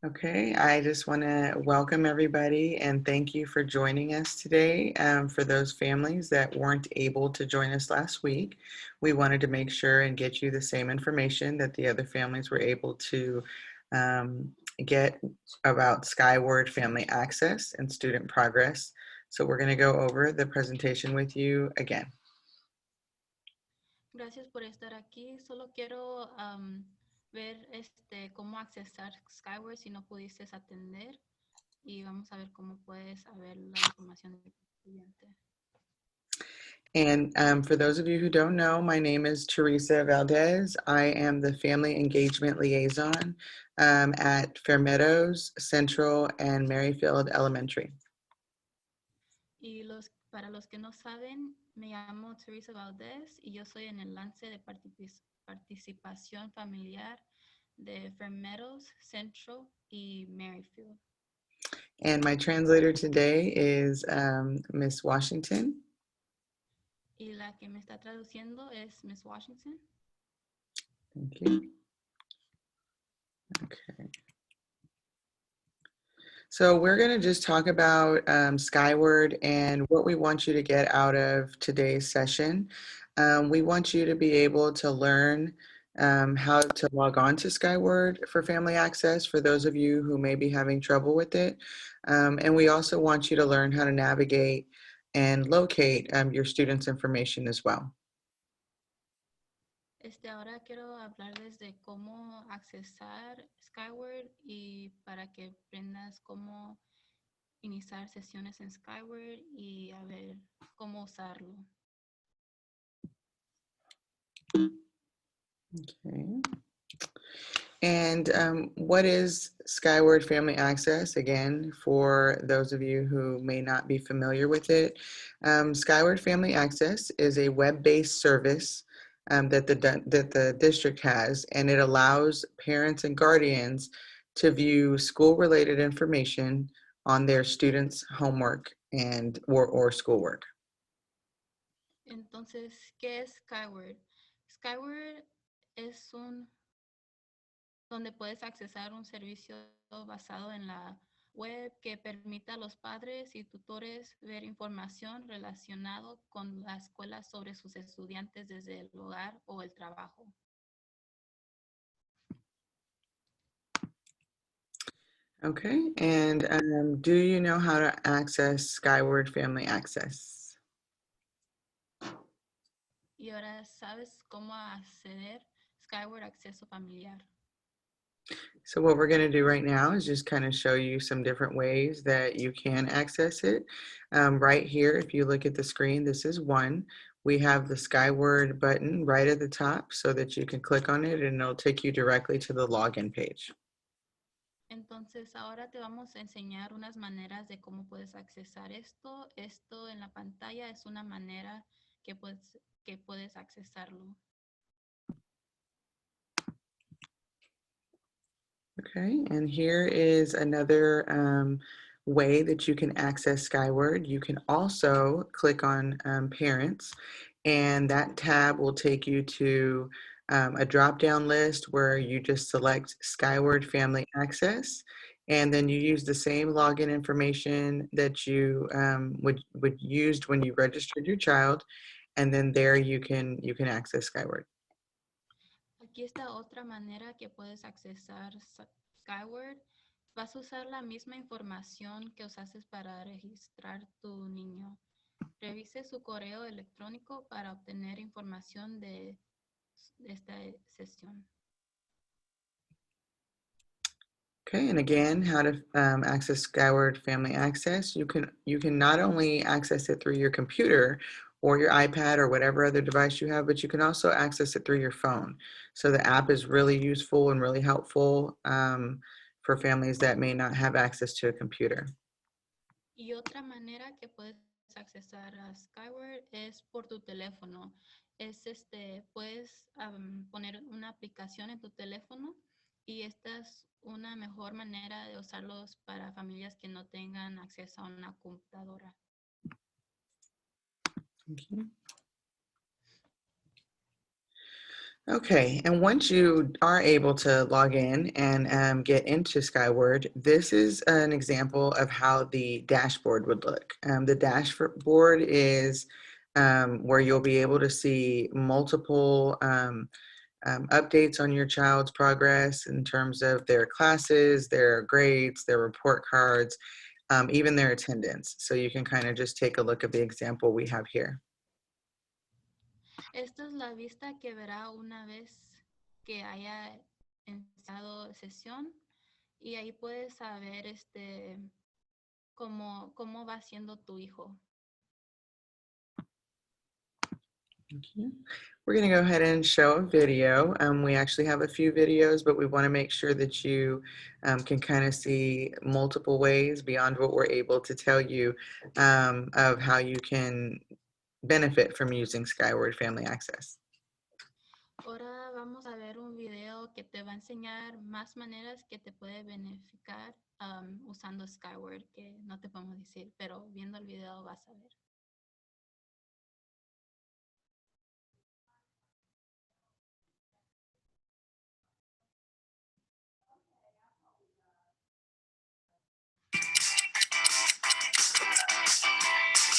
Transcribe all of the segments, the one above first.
Okay, I just want to welcome everybody and thank you for joining us today. For those families that weren't able to join us last week, we wanted to make sure and get you the same information that the other families were able to get about Skyward Family Access and student progress. So we're going to go over the presentation with you again. Gracias por estar aquí. Solo quiero ver cómo accesar Skyward si no pudiste atender y vamos a ver cómo puedes ver la información de tu estudiante. And for those of you who don't know, my name is Teresa Valdez. I am the Family Engagement Liaison at Fairmeadows Central and Merrifield Elementary. Y para los que no saben, me llamo Teresa Valdez y yo soy en el enlace de participación familiar de Fairmeadows Central y Merrifield. And my translator today is Miss Washington. Y la que me está traduciendo es Miss Washington. Thank you. Okay. So we're going to just talk about Skyward and what we want you to get out of today's session. We want you to be able to learn how to log on to Skyward for Family Access for those of you who may be having trouble with it. And we also want you to learn how to navigate and locate your students' information as well. Ahora quiero hablarles de cómo accesar Skyward y para que aprendas cómo iniciar sesiones en Skyward y a ver cómo usarlo. Okay. And what is Skyward Family Access? Again, for those of you who may not be familiar with it, Skyward Family Access is a web-based service that the district has, and it allows parents and guardians to view school-related information on their students' homework and or schoolwork. Entonces, ¿qué es Skyward? Skyward es donde puedes accesar un servicio basado en la web que permita a los padres y tutores ver información relacionada con la escuela sobre sus estudiantes desde el hogar o el trabajo. Okay, and do you know how to access Skyward Family Access? Y ahora sabes cómo acceder Skyward Acceso Familiar. So what we're going to do right now is just kind of show you some different ways that you can access it. Right here, if you look at the screen, this is one. We have the Skyward button right at the top so that you can click on it and it'll take you directly to the login page. Entonces, ahora te vamos a enseñar unas maneras de cómo puedes accesar esto. Esto en la pantalla es una manera que puedes accesarlo. Okay, and here is another way that you can access Skyward. You can also click on Parents, and that tab will take you to a drop-down list where you just select Skyward Family Access, and then you use the same login information that you would used when you registered your child, and then there you can access Skyward. Aquí está otra manera que puedes accesar Skyward. Vas a usar la misma información que usaste para registrar tu niño. Revise su correo electrónico para obtener información de esta sesión. Okay, and again, how to access Skyward Family Access. You can not only access it through your computer or your iPad or whatever other device you have, but you can also access it through your phone. So the app is really useful and really helpful for families that may not have access to a computer. Y otra manera que puedes accesar a Skyward es por tu teléfono. Puedes poner una aplicación en tu teléfono y esta es una mejor manera de usarlos para familias que no tengan acceso a una computadora. Okay. Okay, and once you are able to log in and get into Skyward, this is an example of how the dashboard would look. The dashboard is where you'll be able to see multiple updates on your child's progress in terms of their classes, their grades, their report cards, even their attendance. So you can kind of just take a look at the example we have here. Esta es la vista que verá una vez que haya iniciado sesión y ahí puedes saber cómo va siendo tu hijo. Okay. We're going to go ahead and show a video. We actually have a few videos, but we want to make sure that you can kind of see multiple ways beyond what we're able to tell you of how you can benefit from using Skyward Family Access. Ahora vamos a ver un video que te va a enseñar más maneras que te puede beneficiar usando Skyward, que no te podemos decir, pero viendo el video vas a ver.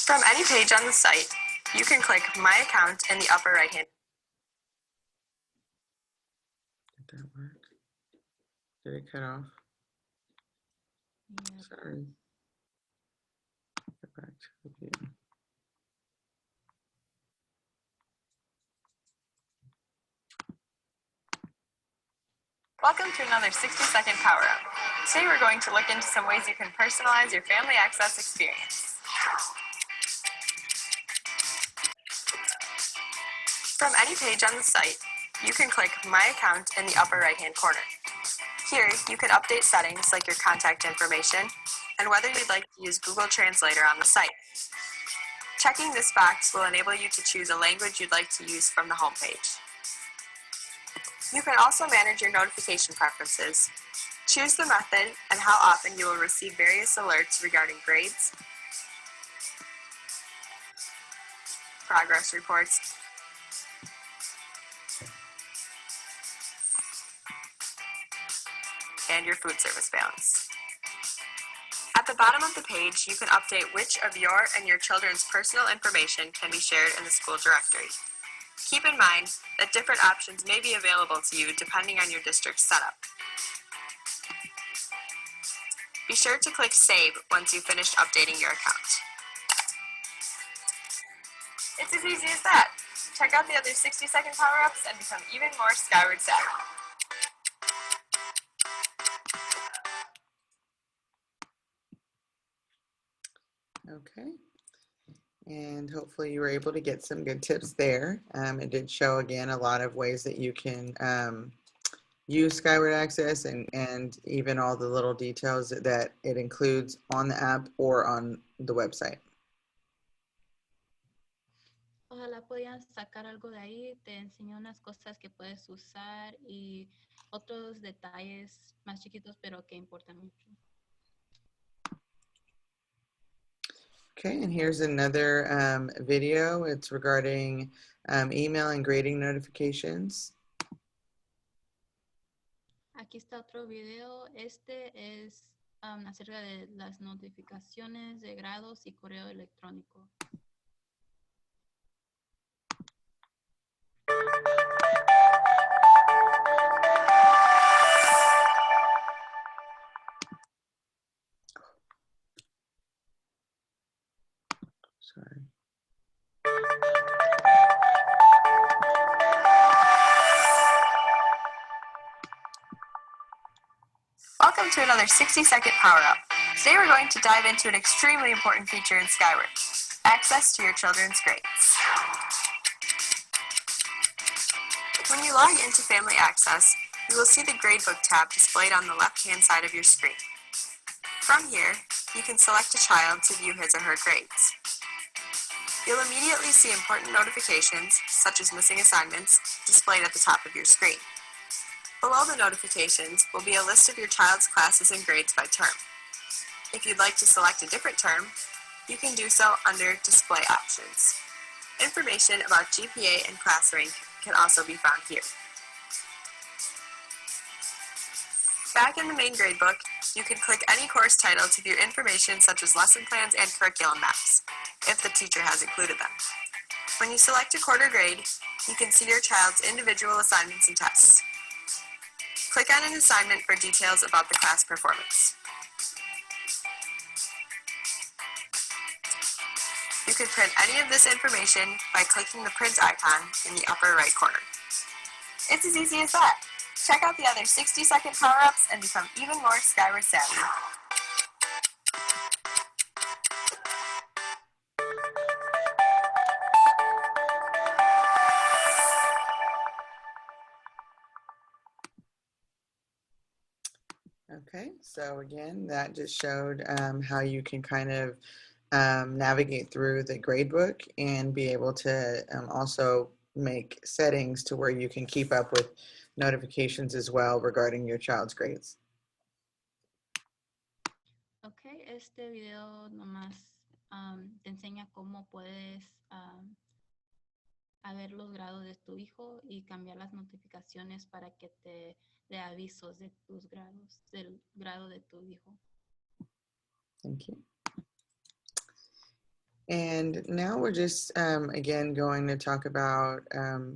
From any page on the site, you can click My Account in the upper right-hand. Did that work? Did it cut off? Yep. Sorry. Go back to the video. Welcome to another 60-second power-up. Today we're going to look into some ways you can personalize your family access experience. From any page on the site, you can click My Account in the upper right-hand corner. Here, you can update settings like your contact information and whether you'd like to use Google Translator on the site. Checking this box will enable you to choose a language you'd like to use from the home page. You can also manage your notification preferences. Choose the method and how often you will receive various alerts regarding grades, progress reports, and your food service balance. At the bottom of the page, you can update which of your and your children's personal information can be shared in the school directory. Keep in mind that different options may be available to you depending on your district's setup. Be sure to click Save once you've finished updating your account. It's as easy as that. Check out the other 60-second power-ups and become even more Skyward savvy. Okay. And hopefully you were able to get some good tips there. It did show, again, a lot of ways that you can use Skyward Access and even all the little details that it includes on the app or on the website. Ojalá podían sacar algo de ahí, te enseñó unas cosas que puedes usar y otros detalles más chiquitos pero que importan mucho. Okay, and here's another video. It's regarding email and grading notifications. Aquí está otro video. Este es acerca de las notificaciones de grados y correo electrónico. Sorry. Welcome to another 60-second power-up. Today we're going to dive into an extremely important feature in Skyward, access to your children's grades. When you log into Family Access, you will see the Gradebook tab displayed on the left-hand side of your screen. From here, you can select a child to view his or her grades. You'll immediately see important notifications, such as missing assignments, displayed at the top of your screen. Below the notifications will be a list of your child's classes and grades by term. If you'd like to select a different term, you can do so under Display Options. Information about GPA and class rank can also be found here. Back in the main gradebook, you can click any course title to view information such as lesson plans and curriculum maps, if the teacher has included them. When you select a quarter grade, you can see your child's individual assignments and tests. Click on an assignment for details about the class performance. You can print any of this information by clicking the print icon in the upper right corner. It's as easy as that. Check out the other 60-second power-ups and become even more Skyward savvy. Okay, so again, that just showed how you can kind of navigate through the gradebook and be able to also make settings to where you can keep up with notifications as well regarding your child's grades. Ok, este video nomás te enseña cómo puedes a ver los grados de tu hijo y cambiar las notificaciones para que te dé avisos de tus grados, del grado de tu hijo. Thank you. And now we're just, again, going to talk about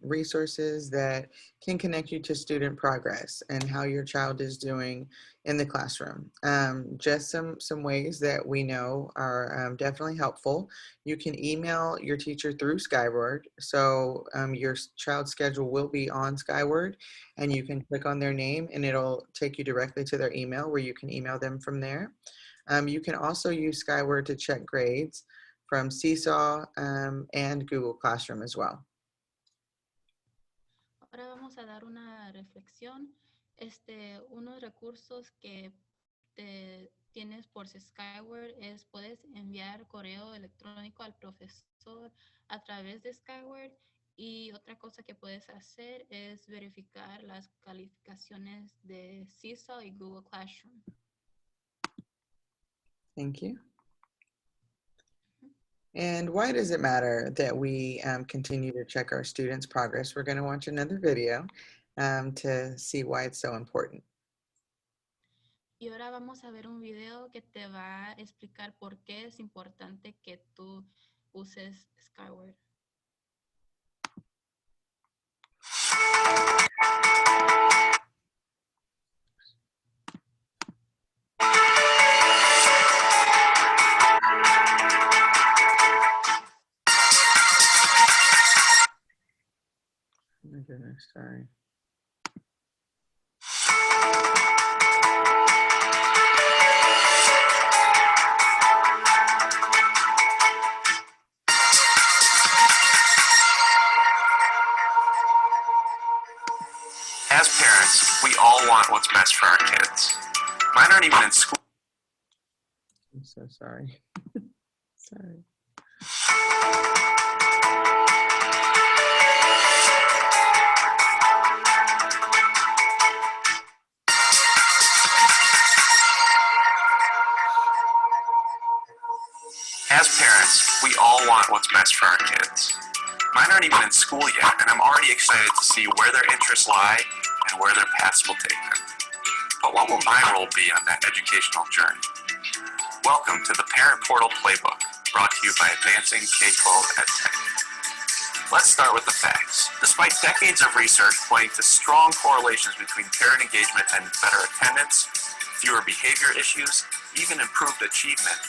resources that can connect you to student progress and how your child is doing in the classroom. Just some ways that we know are definitely helpful. You can email your teacher through Skyward. So your child's schedule will be on Skyward, and you can click on their name and it'll take you directly to their email where you can email them from there. You can also use Skyward to check grades from Seesaw and Google Classroom as well. Ahora vamos a dar una reflexión. Unos recursos que tienes por Skyward es puedes enviar correo electrónico al profesor a través de Skyward, y otra cosa que puedes hacer es verificar las calificaciones de Seesaw y Google Classroom. Thank you. And why does it matter that we continue to check our students' progress? We're going to watch another video to see why it's so important. Y ahora vamos a ver un video que te va a explicar por qué es importante que tú uses Skyward. Oh my goodness, sorry. As parents, we all want what's best for our kids. Mine aren't even in school. I'm so sorry. Sorry. As parents, we all want what's best for our kids. Mine aren't even in school yet, and I'm already excited to see where their interests lie and where their paths will take them. But what will my role be on that educational journey? Welcome to the Parent Portal Playbook, brought to you by Advancing K-12 EdTech. Let's start with the facts. Despite decades of research pointing to strong correlations between parent engagement and better attendance, fewer behavior issues, even improved achievement,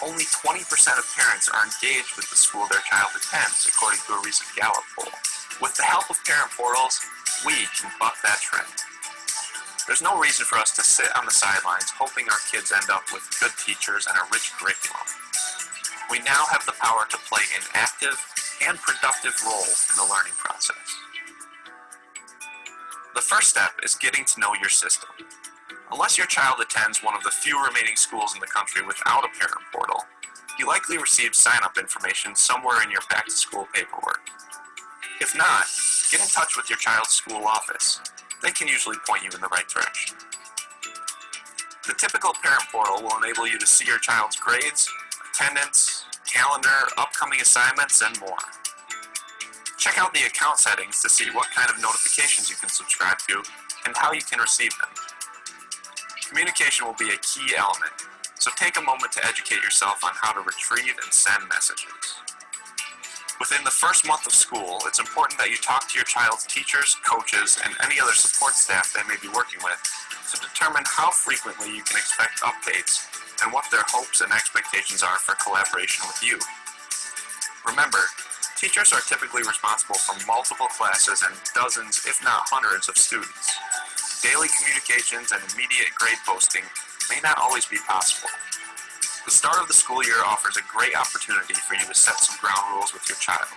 only 20% of parents are engaged with the school their child attends, according to a recent Gallup poll. With the help of parent portals, we can buck that trend. There's no reason for us to sit on the sidelines hoping our kids end up with good teachers and a rich curriculum. We now have the power to play an active and productive role in the learning process. The first step is getting to know your system. Unless your child attends one of the few remaining schools in the country without a parent portal, you likely received sign-up information somewhere in your back-to-school paperwork. If not, get in touch with your child's school office. They can usually point you in the right direction. The typical parent portal will enable you to see your child's grades, attendance, calendar, upcoming assignments, and more. Check out the account settings to see what kind of notifications you can subscribe to and how you can receive them. Communication will be a key element, so take a moment to educate yourself on how to retrieve and send messages. Within the first month of school, it's important that you talk to your child's teachers, coaches, and any other support staff they may be working with to determine how frequently you can expect updates and what their hopes and expectations are for collaboration with you. Remember, teachers are typically responsible for multiple classes and dozens, if not hundreds, of students. Daily communications and immediate grade posting may not always be possible. The start of the school year offers a great opportunity for you to set some ground rules with your child.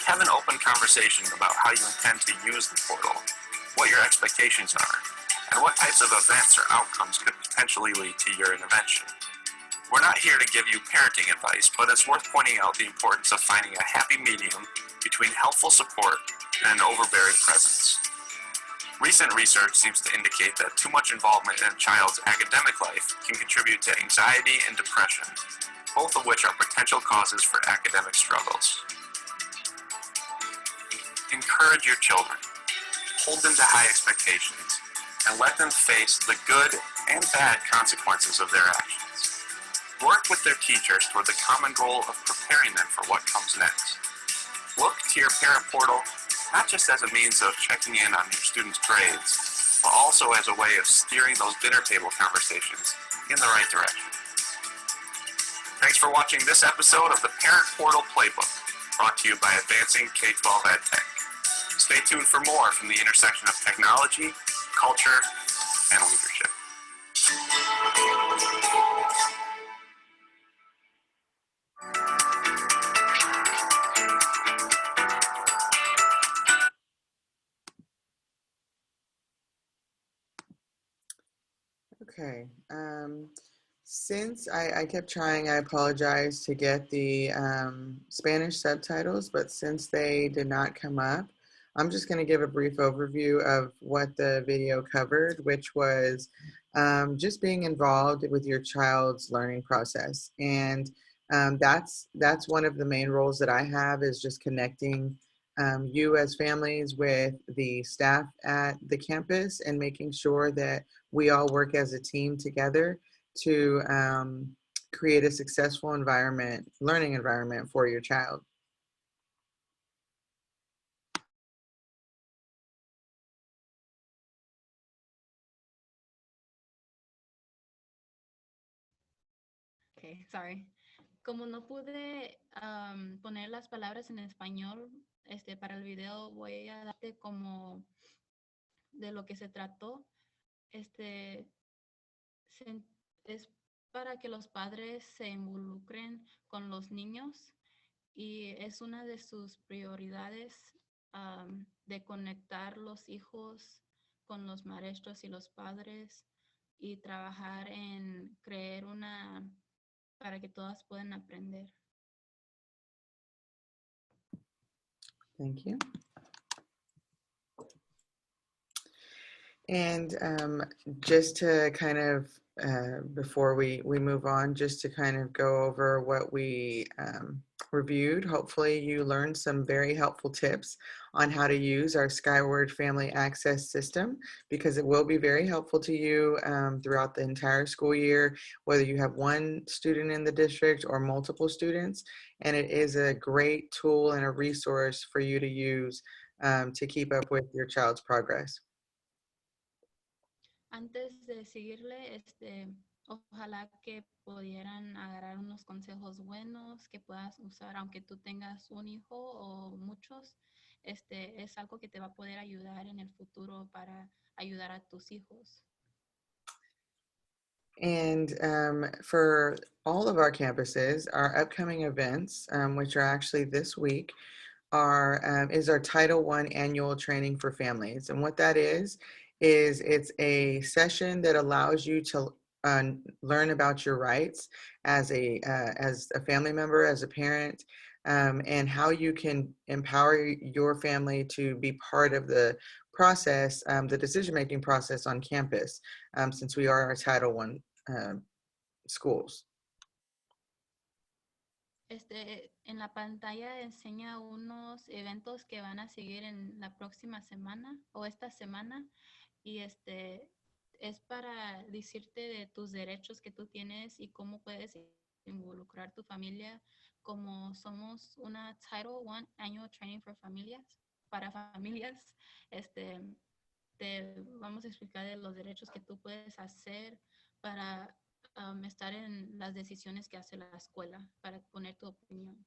Have an open conversation about how you intend to use the portal, what your expectations are, and what types of events or outcomes could potentially lead to your intervention. We're not here to give you parenting advice, but it's worth pointing out the importance of finding a happy medium between helpful support and an overbearing presence. Recent research seems to indicate that too much involvement in a child's academic life can contribute to anxiety and depression, both of which are potential causes for academic struggles. Encourage your children. Hold them to high expectations, and let them face the good and bad consequences of their actions. Work with their teachers toward the common goal of preparing them for what comes next. Look to your parent portal not just as a means of checking in on your students' grades, but also as a way of steering those dinner table conversations in the right direction. Thanks for watching this episode of the Parent Portal Playbook, brought to you by Advancing K-12 EdTech. Stay tuned for more from the intersection of technology, culture, and leadership. Okay. Since I kept trying, I apologize, to get the Spanish subtitles, but since they did not come up, I'm just going to give a brief overview of what the video covered, which was just being involved with your child's learning process. And that's one of the main roles that I have, is just connecting you as families with the staff at the campus and making sure that we all work as a team together to create a successful environment, learning environment for your child. Okay, sorry. Como no pude poner las palabras en español, para el video voy a darte como de lo que se trató. Se- es para que los padres se involucren con los niños y es una de sus prioridades de conectar los hijos con los maestros y los padres y trabajar en crear para que todas puedan aprender. Thank you. And just to kind of, before we move on, just to kind of go over what we reviewed, hopefully you learned some very helpful tips on how to use our Skyward Family Access System, because it will be very helpful to you throughout the entire school year, whether you have one student in the district or multiple students. And it is a great tool and a resource for you to use to keep up with your child's progress. Antes de seguirle, ojalá que pudieran agarrar unos consejos buenos que puedas usar, aunque tú tengas un hijo o muchos, es algo que te va a poder ayudar en el futuro para ayudar a tus hijos. And for all of our campuses, our upcoming events, which are actually this week, is our Title I annual training for families. And what that is it's a session that allows you to learn about your rights as a family member, as a parent, and how you can empower your family to be part of the process, the decision-making process on campus, since we are our Title I schools. En la pantalla enseña unos eventos que van a seguir en la próxima semana o esta semana y es para decirte de tus derechos que tú tienes y cómo puedes involucrar tu familia, como somos una Title I Annual Training for familias, para familias. Te vamos a explicar de los derechos que tú puedes hacer para estar en las decisiones que hace la escuela, para poner tu opinión.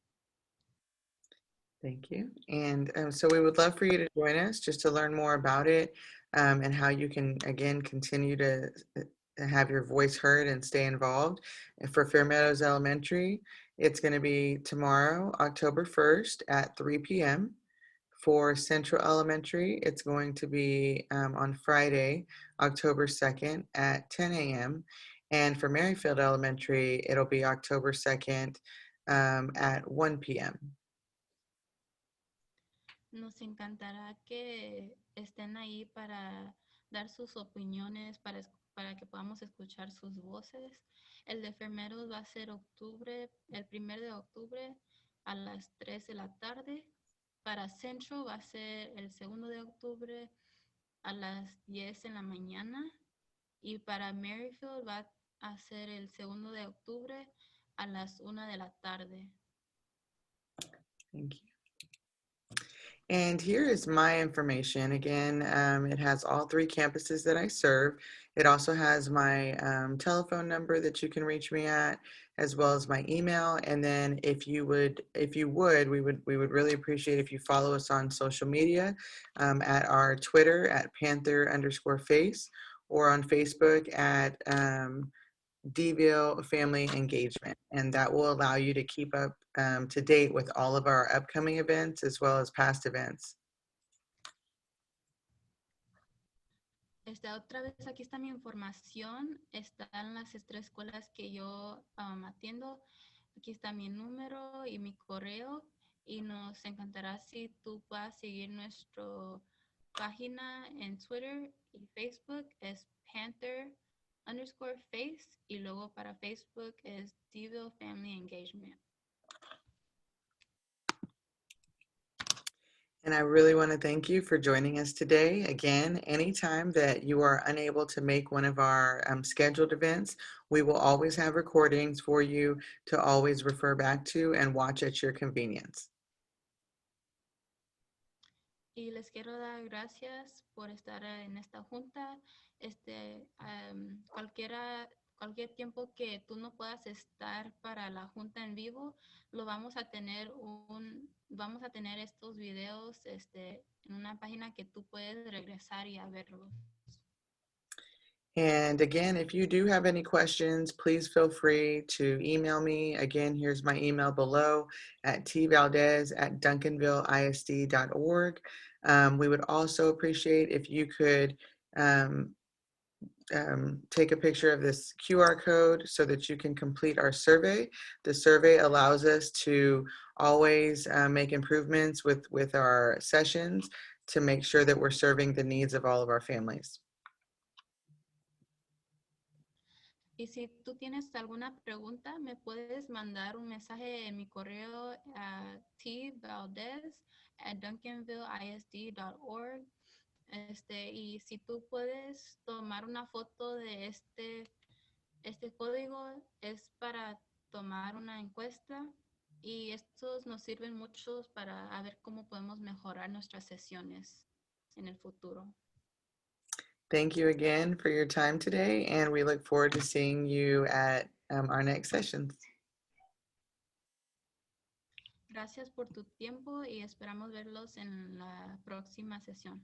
Thank you. And so we would love for you to join us just to learn more about it and how you can, again, continue to have your voice heard and stay involved. And for Fairmeadows Elementary, it's going to be tomorrow, October 1st at 3 p.m. For Central Elementary, it's going to be on Friday, October 2nd at 10 a.m. And for Merrifield Elementary, it'll be October 2nd at 1 p.m. Nos encantará que estén ahí para dar sus opiniones, para que podamos escuchar sus voces. El de enfermeros va a ser el 1 de octubre a las 3 de la tarde. Para Centro va a ser el 2 de octubre a las 10 en la mañana. Y para Merrifield va a ser el 2 de octubre a las 1 de la tarde. Thank you. And here is my information. Again, it has all 3 campuses that I serve. It also has my telephone number that you can reach me at, as well as my email. And then if you would, we would really appreciate if you follow us on social media at our Twitter at Panther_face, or on Facebook at DVille Family Engagement, and that will allow you to keep up to date with all of our upcoming events as well as past events. Otra vez, aquí está mi información. Están las 3 escuelas que yo atiendo. Aquí está mi número y mi correo. Y nos encantará si tú puedas seguir nuestra página en Twitter y Facebook. Es Panther_face. Y luego para Facebook es DVille Family Engagement. And I really want to thank you for joining us today. Again, anytime that you are unable to make one of our scheduled events, we will always have recordings for you to always refer back to and watch at your convenience. Y les quiero dar gracias por estar en esta junta. Cualquier tiempo que tú no puedas estar para la junta en vivo, vamos a tener estos videos en una página que tú puedes regresar y a verlos. And again, if you do have any questions, please feel free to email me. Again, here's my email below at tvaldez@duncanvilleisd.org. We would also appreciate if you could take a picture of this QR code so that you can complete our survey. The survey allows us to always make improvements with our sessions to make sure that we're serving the needs of all of our families. Y si tú tienes alguna pregunta, me puedes mandar un mensaje en mi correo a tvaldez@duncanvilleisd.org. Y si tú puedes tomar una foto de este código, es para tomar una encuesta, y estos nos sirven mucho para ver cómo podemos mejorar nuestras sesiones en el futuro. Thank you again for your time today, and we look forward to seeing you at our next sessions. Gracias por tu tiempo y esperamos verlos en la próxima sesión.